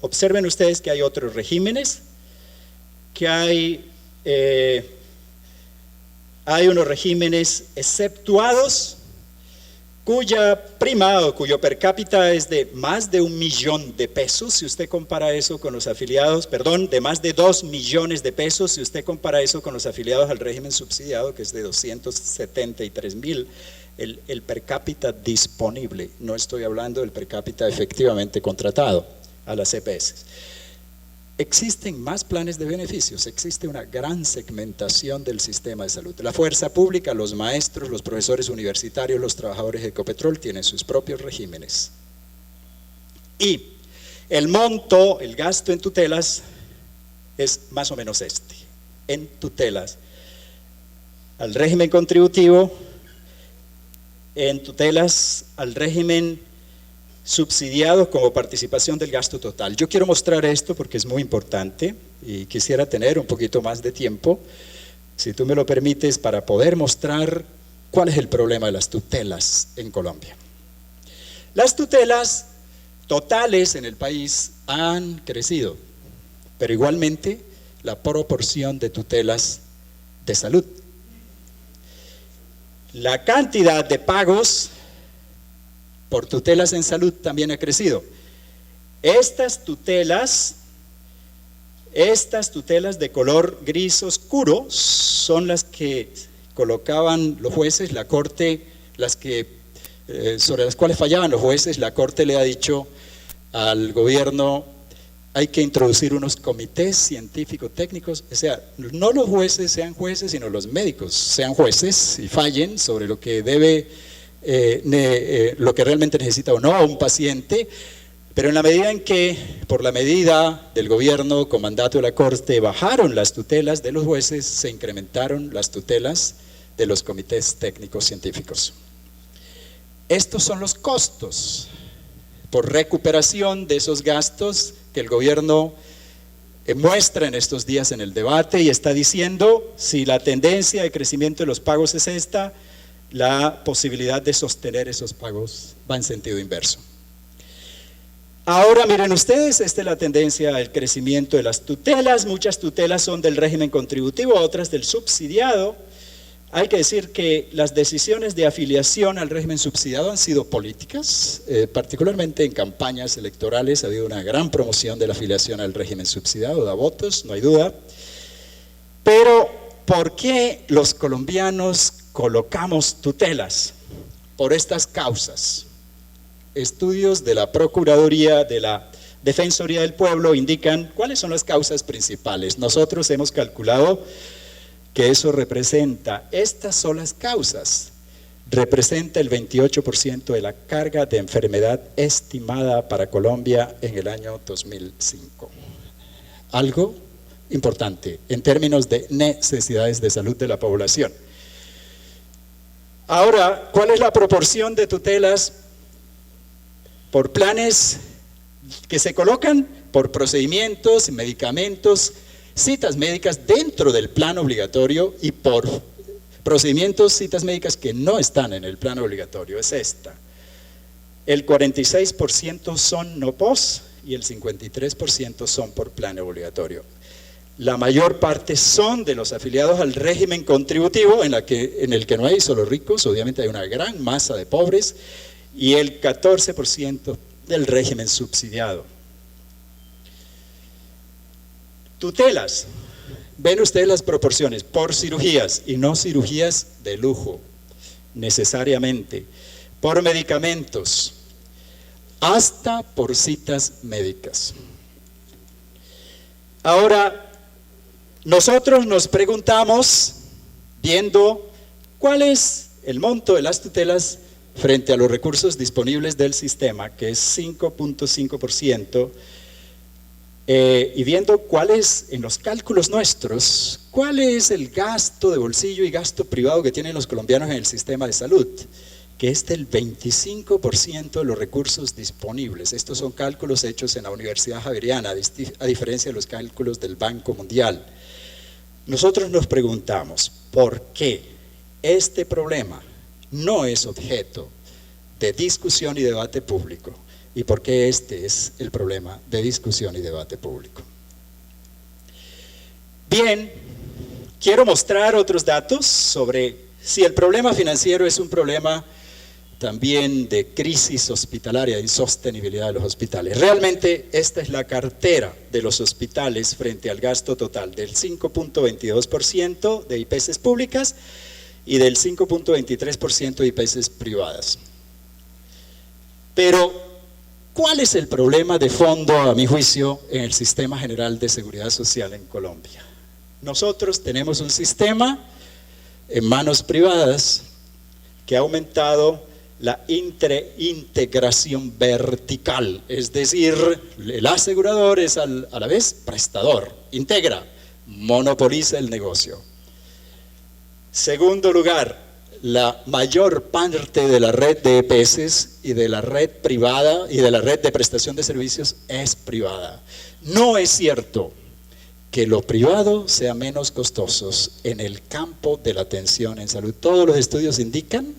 Observen ustedes que hay otros regímenes, que hay unos regímenes exceptuados cuya prima o cuyo per cápita es de más de 1 millón de pesos, si usted compara eso con los afiliados, perdón, de más de 2 millones de pesos, si usted compara eso con los afiliados al régimen subsidiado, que es de 273,000, el per cápita disponible, no estoy hablando del per cápita efectivamente contratado a las EPS. Existen más planes de beneficios, existe una gran segmentación del sistema de salud. La fuerza pública, los maestros, los profesores universitarios, los trabajadores de Ecopetrol tienen sus propios regímenes. Y el monto, el gasto en tutelas es más o menos este. En tutelas, al régimen contributivo, en tutelas al régimen subsidiado como participación del gasto total. Yo quiero mostrar esto porque es muy importante y quisiera tener un poquito más de tiempo, si tú me lo permites, para poder mostrar cuál es el problema de las tutelas en Colombia. Las tutelas totales en el país han crecido, pero igualmente la proporción de tutelas de salud. La cantidad de pagos por tutelas en salud también ha crecido. Estas tutelas de color gris oscuro son las que colocaban los jueces, la corte, sobre las cuales fallaban los jueces. La corte le ha dicho al gobierno: hay que introducir unos comités científicos técnicos, o sea, no los jueces sean jueces, sino los médicos sean jueces y fallen sobre lo que debe lo que realmente necesita o no un paciente, pero en la medida en que, por la medida del gobierno con mandato de la corte, bajaron las tutelas de los jueces, se incrementaron las tutelas de los comités técnicos científicos. Estos son los costos por recuperación de esos gastos que el gobierno muestra en estos días en el debate y está diciendo: si la tendencia de crecimiento de los pagos es esta, la posibilidad de sostener esos pagos va en sentido inverso. Ahora miren ustedes, esta es la tendencia del crecimiento de las tutelas. Muchas tutelas son del régimen contributivo, otras del subsidiado. Hay que decir que las decisiones de afiliación al régimen subsidiado han sido políticas, particularmente en campañas electorales ha habido una gran promoción de la afiliación al régimen subsidiado, da votos, no hay duda. Pero ¿por qué los colombianos colocamos tutelas? Por estas causas. Estudios de la Procuraduría, de la Defensoría del Pueblo indican cuáles son las causas principales. Nosotros hemos calculado que eso representa, estas son las causas, representa el 28% de la carga de enfermedad estimada para Colombia en el año 2005. Algo importante en términos de necesidades de salud de la población. Ahora, ¿cuál es la proporción de tutelas por planes que se colocan por procedimientos, medicamentos, citas médicas dentro del plan obligatorio y por procedimientos, citas médicas que no están en el plan obligatorio? Es esta. El 46% son no pos y el 53% son por plan obligatorio. La mayor parte son de los afiliados al régimen contributivo, en el que no hay solo ricos, obviamente hay una gran masa de pobres, y el 14% del régimen subsidiado. Tutelas, ven ustedes las proporciones, por cirugías y no cirugías de lujo, necesariamente, por medicamentos, hasta por citas médicas. Ahora, nosotros nos preguntamos, viendo cuál es el monto de las tutelas frente a los recursos disponibles del sistema, que es 5.5%, y viendo cuál es, en los cálculos nuestros, cuál es el gasto de bolsillo y gasto privado que tienen los colombianos en el sistema de salud, que es del 25% de los recursos disponibles. Estos son cálculos hechos en la Universidad Javeriana, a diferencia de los cálculos del Banco Mundial. Nosotros nos preguntamos, ¿por qué este problema no es objeto de discusión y debate público? y por qué este es el problema de discusión y debate público. Bien, quiero mostrar otros datos sobre si el problema financiero es un problema también de crisis hospitalaria y sostenibilidad de los hospitales. Realmente esta es la cartera de los hospitales frente al gasto total del 5.22% de IPS públicas y del 5.23% de IPS privadas. Pero, ¿cuál es el problema de fondo, a mi juicio, en el sistema general de seguridad social en Colombia? Nosotros tenemos un sistema en manos privadas que ha aumentado la integración vertical, es decir, el asegurador es a la vez prestador, integra, monopoliza el negocio. Segundo lugar, la mayor parte de la red de EPS y de la red privada y de la red de prestación de servicios es privada. No es cierto que lo privado sea menos costoso en el campo de la atención en salud. Todos los estudios indican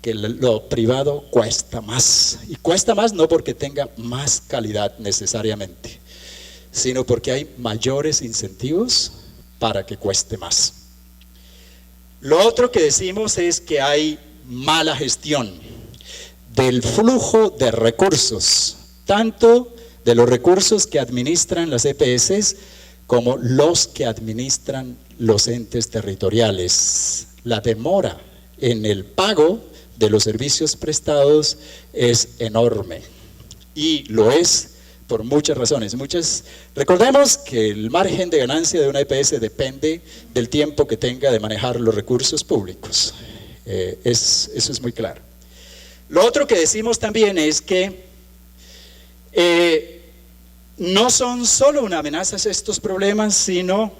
que lo privado cuesta más, y cuesta más no porque tenga más calidad necesariamente, sino porque hay mayores incentivos para que cueste más. Lo otro que decimos es que hay mala gestión del flujo de recursos, tanto de los recursos que administran las EPS como los que administran los entes territoriales. La demora en el pago de los servicios prestados es enorme, y lo es por muchas razones. Recordemos que el margen de ganancia de una EPS depende del tiempo que tenga de manejar los recursos públicos. Eso es muy claro. Lo otro que decimos también es que no son solo una amenaza estos problemas, sino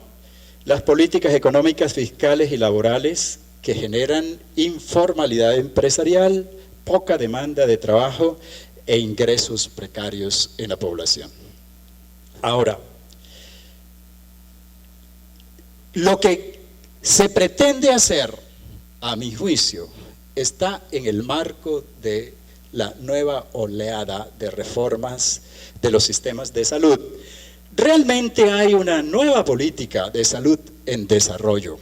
las políticas económicas, fiscales y laborales que generan informalidad empresarial, poca demanda de trabajo e ingresos precarios en la población. Ahora, lo que se pretende hacer, a mi juicio, está en el marco de la nueva oleada de reformas de los sistemas de salud. Realmente hay una nueva política de salud en desarrollo.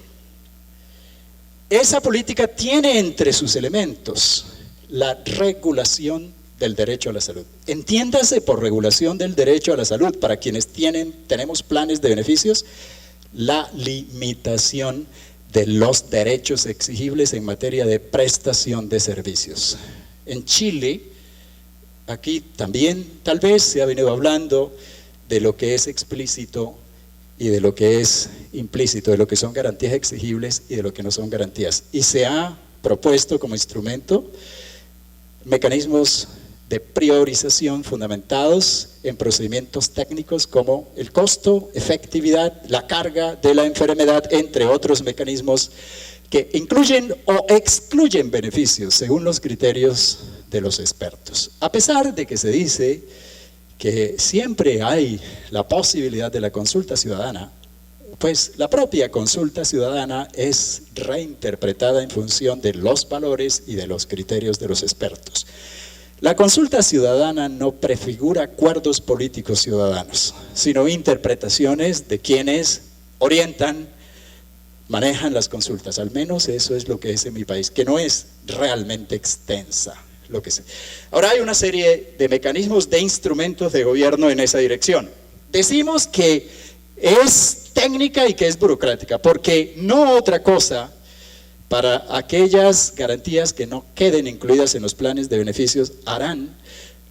Esa política tiene entre sus elementos la regulación del derecho a la salud. Entiéndase por regulación del derecho a la salud, para quienes tenemos planes de beneficios, la limitación de los derechos exigibles en materia de prestación de servicios. En Chile, aquí también tal vez se ha venido hablando de lo que es explícito y de lo que es implícito, de lo que son garantías exigibles y de lo que no son garantías. Y se ha propuesto como instrumento mecanismos de priorización fundamentados en procedimientos técnicos como el costo, efectividad, la carga de la enfermedad, entre otros mecanismos que incluyen o excluyen beneficios según los criterios de los expertos. A pesar de que se dice que siempre hay la posibilidad de la consulta ciudadana, pues la propia consulta ciudadana es reinterpretada en función de los valores y de los criterios de los expertos. La consulta ciudadana no prefigura acuerdos políticos ciudadanos, sino interpretaciones de quienes orientan, manejan las consultas. Al menos eso es lo que es en mi país, que no es realmente extensa. Ahora hay una serie de mecanismos, de instrumentos de gobierno en esa dirección. Decimos que es técnica y que es burocrática, porque no otra cosa para aquellas garantías que no queden incluidas en los planes de beneficios harán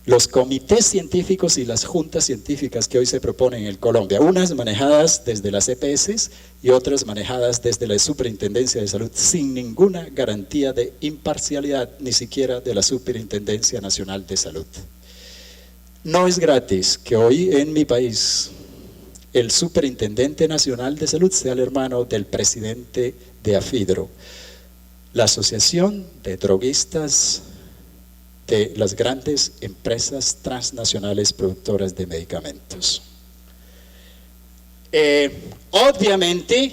los comités científicos y las juntas científicas que hoy se proponen en Colombia, unas manejadas desde las EPS y otras manejadas desde la Superintendencia de Salud, sin ninguna garantía de imparcialidad, ni siquiera de la Superintendencia Nacional de Salud. No es gratis que hoy en mi país el Superintendente Nacional de Salud sea el hermano del presidente de AFIDRO, la Asociación de Droguistas de las grandes empresas transnacionales productoras de medicamentos. Obviamente,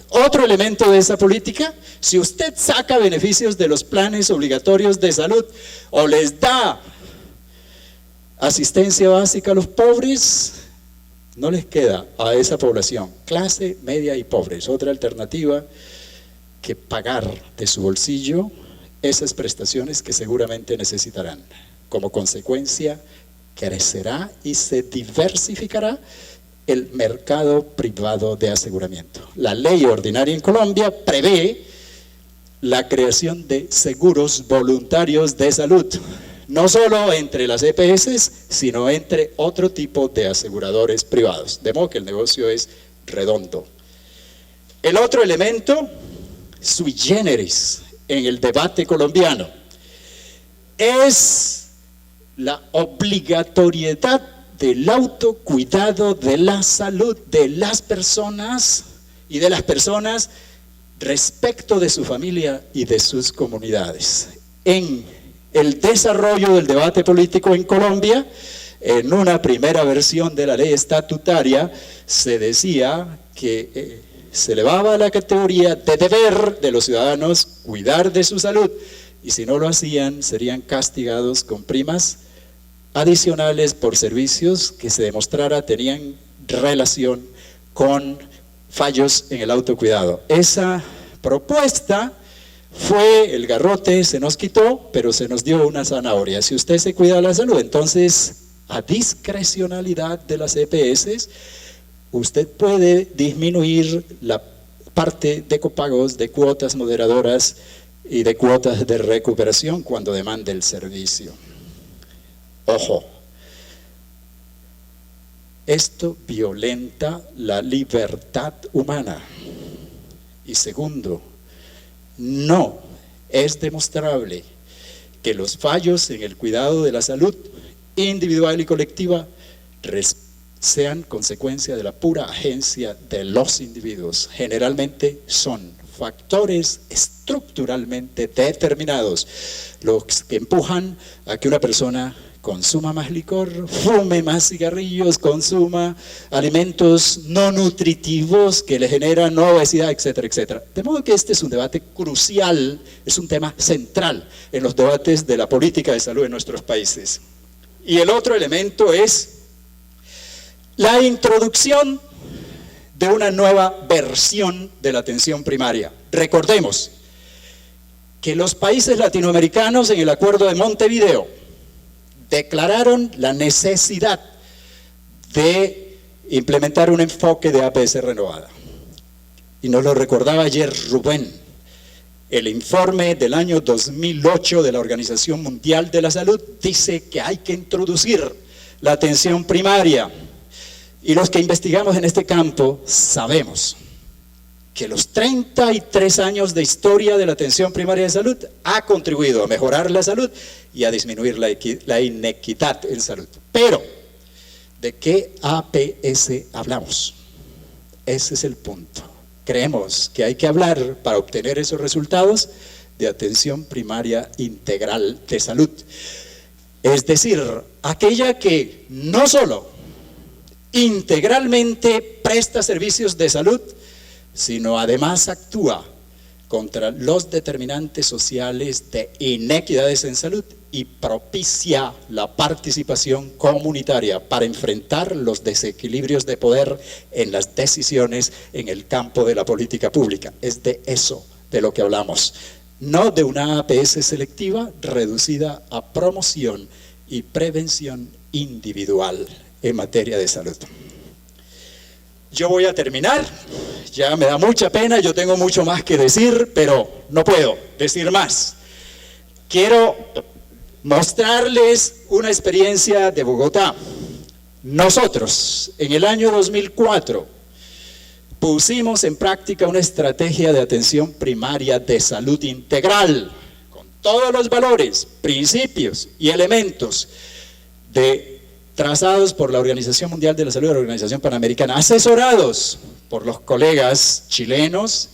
otro elemento de esa política, si usted saca beneficios de los planes obligatorios de salud o les da asistencia básica a los pobres, no les queda a esa población, clase media y pobres, otra alternativa que pagar de su bolsillo esas prestaciones que seguramente necesitarán. Como consecuencia, crecerá y se diversificará el mercado privado de aseguramiento. La ley ordinaria en Colombia prevé la creación de seguros voluntarios de salud, no solo entre las EPS, sino entre otro tipo de aseguradores privados, de modo que el negocio es redondo. El otro elemento, sui generis, en el debate colombiano, es la obligatoriedad del autocuidado de la salud de las personas y de las personas respecto de su familia y de sus comunidades. En el desarrollo del debate político en Colombia, en una primera versión de la ley estatutaria, se decía que se elevaba a la categoría de deber de los ciudadanos cuidar de su salud, y si no lo hacían, serían castigados con primas adicionales por servicios que se demostrara tenían relación con fallos en el autocuidado. Esa propuesta fue el garrote, se nos quitó, pero se nos dio una zanahoria. Si usted se cuida de la salud, entonces a discrecionalidad de las EPS, usted puede disminuir la parte de copagos, de cuotas moderadoras y de cuotas de recuperación cuando demande el servicio. Ojo, esto violenta la libertad humana. Y segundo, no es demostrable que los fallos en el cuidado de la salud individual y colectiva sean consecuencia de la pura agencia de los individuos. Generalmente son factores estructuralmente determinados los que empujan a que una persona consuma más licor, fume más cigarrillos, consuma alimentos no nutritivos que le generan obesidad, etcétera, etcétera. De modo que este es un debate crucial, es un tema central en los debates de la política de salud en nuestros países. Y el otro elemento es la introducción de una nueva versión de la atención primaria. Recordemos que los países latinoamericanos en el Acuerdo de Montevideo declararon la necesidad de implementar un enfoque de APS renovada. Y nos lo recordaba ayer Rubén. El informe del año 2008 de la Organización Mundial de la Salud dice que hay que introducir la atención primaria. Y los que investigamos en este campo sabemos que los 33 años de historia de la atención primaria de salud ha contribuido a mejorar la salud y a disminuir la inequidad en salud. Pero, ¿de qué APS hablamos? Ese es el punto. Creemos que hay que hablar para obtener esos resultados de atención primaria integral de salud. Es decir, aquella que no solo integralmente presta servicios de salud, sino además actúa contra los determinantes sociales de inequidades en salud y propicia la participación comunitaria para enfrentar los desequilibrios de poder en las decisiones en el campo de la política pública. Es de eso de lo que hablamos, no de una APS selectiva reducida a promoción y prevención individual en materia de salud. Yo voy a terminar, ya me da mucha pena, yo tengo mucho más que decir, pero no puedo decir más. Quiero mostrarles una experiencia de Bogotá. Nosotros, en el año 2004, pusimos en práctica una estrategia de atención primaria de salud integral, con todos los valores, principios y elementos trazados por la Organización Mundial de la Salud y la Organización Panamericana, asesorados por los colegas chilenos,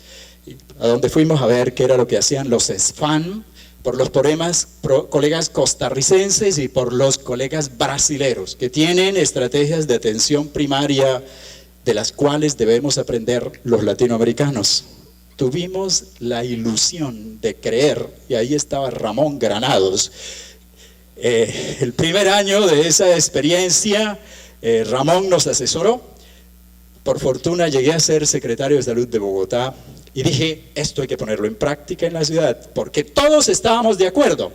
a donde fuimos a ver qué era lo que hacían los SFAM, por los colegas costarricenses y por los colegas brasileros, que tienen estrategias de atención primaria de las cuales debemos aprender los latinoamericanos. Tuvimos la ilusión de creer, y ahí estaba Ramón Granados, El primer año de esa experiencia, Ramón nos asesoró. Por fortuna llegué a ser secretario de Salud de Bogotá y dije, esto hay que ponerlo en práctica en la ciudad, porque todos estábamos de acuerdo.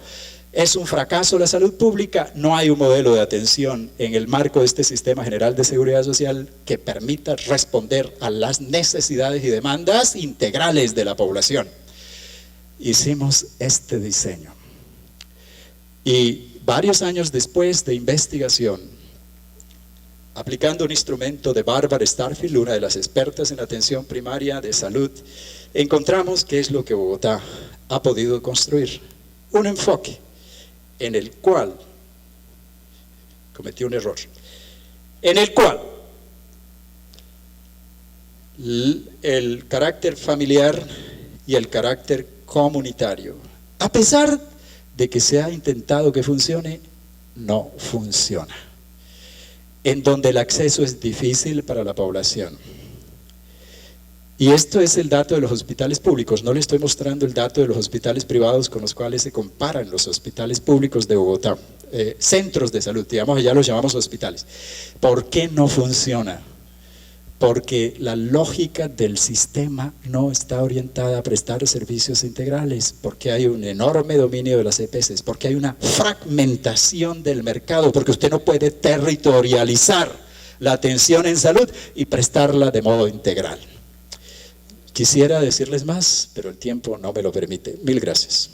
Es un fracaso la salud pública, no hay un modelo de atención en el marco de este sistema general de seguridad social que permita responder a las necesidades y demandas integrales de la población. Hicimos este diseño y varios años después de investigación, aplicando un instrumento de Barbara Starfield, una de las expertas en atención primaria de salud, encontramos qué es lo que Bogotá ha podido construir. Un enfoque en el cual, cometí un error, en el cual el carácter familiar y el carácter comunitario, a pesar de que se ha intentado que funcione, no funciona. En donde el acceso es difícil para la población. Y esto es el dato de los hospitales públicos, no le estoy mostrando el dato de los hospitales privados con los cuales se comparan los hospitales públicos de Bogotá, centros de salud, digamos, ya los llamamos hospitales. ¿Por qué no funciona? Porque la lógica del sistema no está orientada a prestar servicios integrales, porque hay un enorme dominio de las EPS, porque hay una fragmentación del mercado, porque usted no puede territorializar la atención en salud y prestarla de modo integral. Quisiera decirles más, pero el tiempo no me lo permite. Mil gracias.